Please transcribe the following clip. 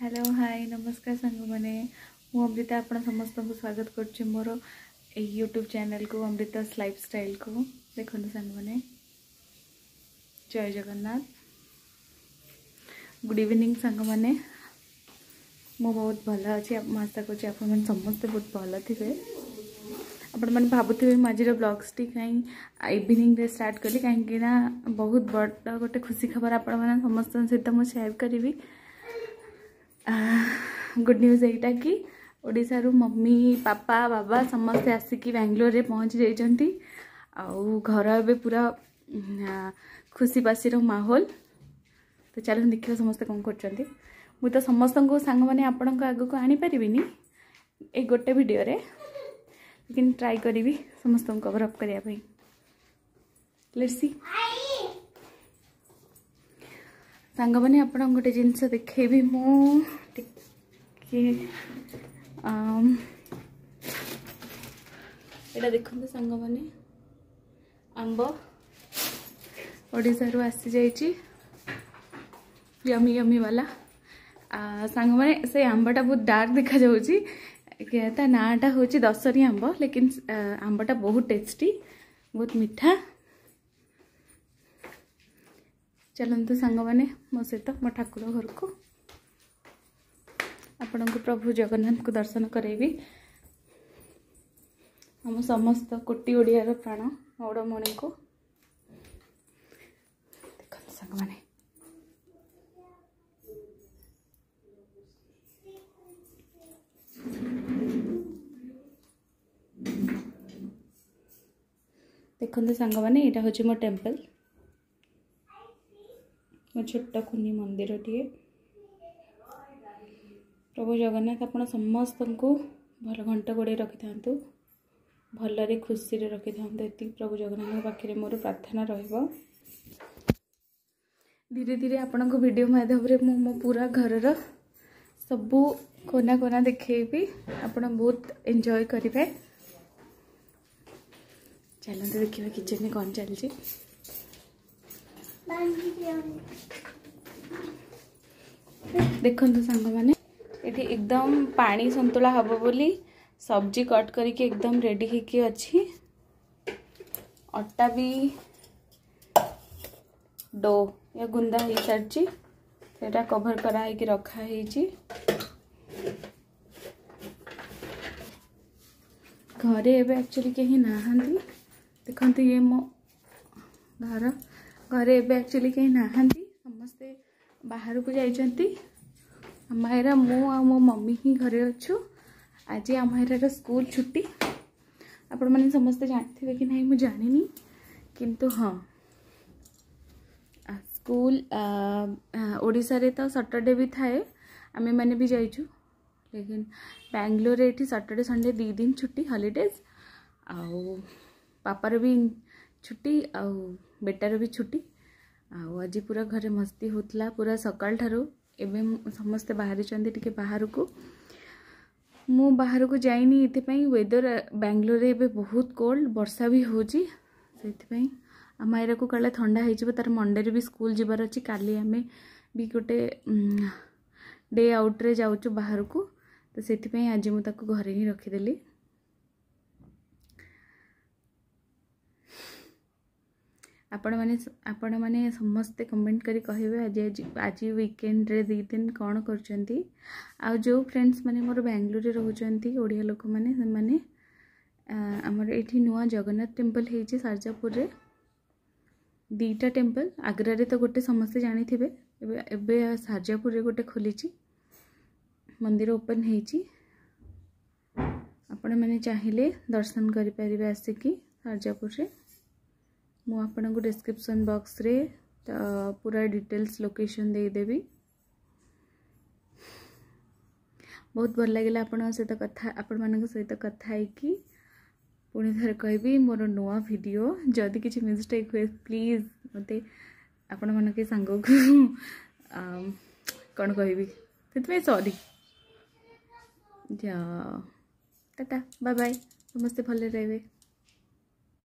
Hello hi नमस्कार सांग मैंने मु अमृता आपण समस्त को स्वागत कर मोर यूट्यूब चैनल को अमृतास लाइफस्टाइल को देखो सांग मैंने जय जगन्नाथ गुड इवनिंग सांग मैंने मु बहुत भल अच्छी आशा कर समस्ते बहुत भल थे आपण मैंने भावुवे आज ब्लॉग्स टी कहीं इवनिंग रे स्टार्ट कली कहीं बहुत बड़ गोटे खुशी खबर आपण मैंने समस्त सहित मुझे शेयर करी। गुड न्यूज यहीटा कि ओडिशा रु मम्मी पापा बाबा समस्ते आसिकी बेंगलोर रे पहुँची जाइछंती आउ घर ए पूरा खुशी बासी रो माहौल। तो चलो देखिए समस्ते कौन करछंती। मु तो समस्त को सांग माने आपन को आगु को आनी परिबिनी ए गोटे वीडियो रे, लेकिन ट्राई करी समस्त को कवर अप करिया भाई। लेट्स सी सांग मैंने आप गोटे जिनस देखेबी मु एटा देखते सांग मैंने आंब ओडिशा रु आसी जाइए यमी यमी वाला सांग मैंने से आंबटा बहुत डार्क देखा जाऊँगी ता नाटा हूँ दशरी आंब, लेकिन आंबटा बहुत टेस्टी बहुत मीठा। चलते सांग मैंने मो सहित मो ठाकुर घर को आपण को प्रभु जगन्नाथ को दर्शन करेबी। हम समस्त कोटि ओडियार प्राण मौड़मणि को देखते सांग मैंने देखते सांग मैंने यहाँ हूँ मो टेम्पल मो छोट खुनी मंदिर टे। प्रभु जगन्नाथ आपण समस्त को भल घंटा गोड़े रखि था भलरे खुशी रे रखि था प्रभु जगन्नाथ पाखे मोर प्रार्थना रहिबो। धीरे धीरे आपण को वीडियो माध्यम रे मो पूरा घर सबू कोना कोना देखेबी, आपण बहुत एंजॉय करेंगे। चलते देखिए किचन में कौन चलती। देखो सांग मैंने ये एकदम पानी संतुला हम बोली सब्जी कट करके एकदम रेडी होके अच्छी। अट्टा भी डो या गुंदा हो सारी से कभर कराई रखा है। घरे एवं एक्चुअली कहीं नहांती देखते ये मो घर घरे एवं एक्चुअली कहीं नहांती समस्ते बाहर को जाइछंती। आमायरा मु आ मो मम्मी ही घरे अच्छु। आज आमायरा स्कूल छुट्टी आपण मैंने समस्ते जानते कि नहीं मुझे जानी किंतु हाँ स्कूल ओडिशा रे तो सैटरडे भी थाए आमे मैंने भी जाइछु, लेकिन बेंगलोर ये सैटरडे संडे 2 दिन छुट्टी हॉलीडेज आउ पापार भी छुट्टी आउ बेटार भी छुट्टी आउ आज पूरा घरे मस्ती होतला पूरा सकाल ठारू एवं समस्ते बाहरी टे बाहर को मु बाहर को जाइनी ये वेदर बेंगलोर रे बहुत कोल्ड वर्षा भी होची से आमायरा को काले ठंडा हो तार मंडे भी स्कूल जीवार अच्छी काली आमे भी गोटे डे आउट रे जाऊँ बाहर को तो से आज मुझे घरे ही रखीदेली। आपण माने समस्ते कमेंट करी कहिबे आज वीकेंड रे 2 दिन कौन करचंती। आ जो फ्रेंड्स माने मोर बेंगलोर रे रहउचंती ओडिया लोक माने से माने हमर एठी नुआ जगन्नाथ टेम्पल हेची सारजापुर रे 2टा टेम्पल आगरा रे तो गोटे समस्ते जानी थिबे एबे सारजापुर रे गोटे खोलीची मंदिर ओपन हेची। आपण माने चाहिले दर्शन करि परिबे आसिकी सारजापुर रे। मु आपन को डिस्क्रिप्शन बॉक्स रे पूरा डिटेल्स लोकेशन दे देबी। बहुत भल लगे आपण सहित कथा आपण मान सहित कथा कि पुणी थर कहबी मोर नुआ वीडियो जदि किसी मिस्टेक हुए प्लीज मते आपण मन के सांग को कौन कहबी से सॉरी। टाटा बाय बाय समस्ते भले रहिबे।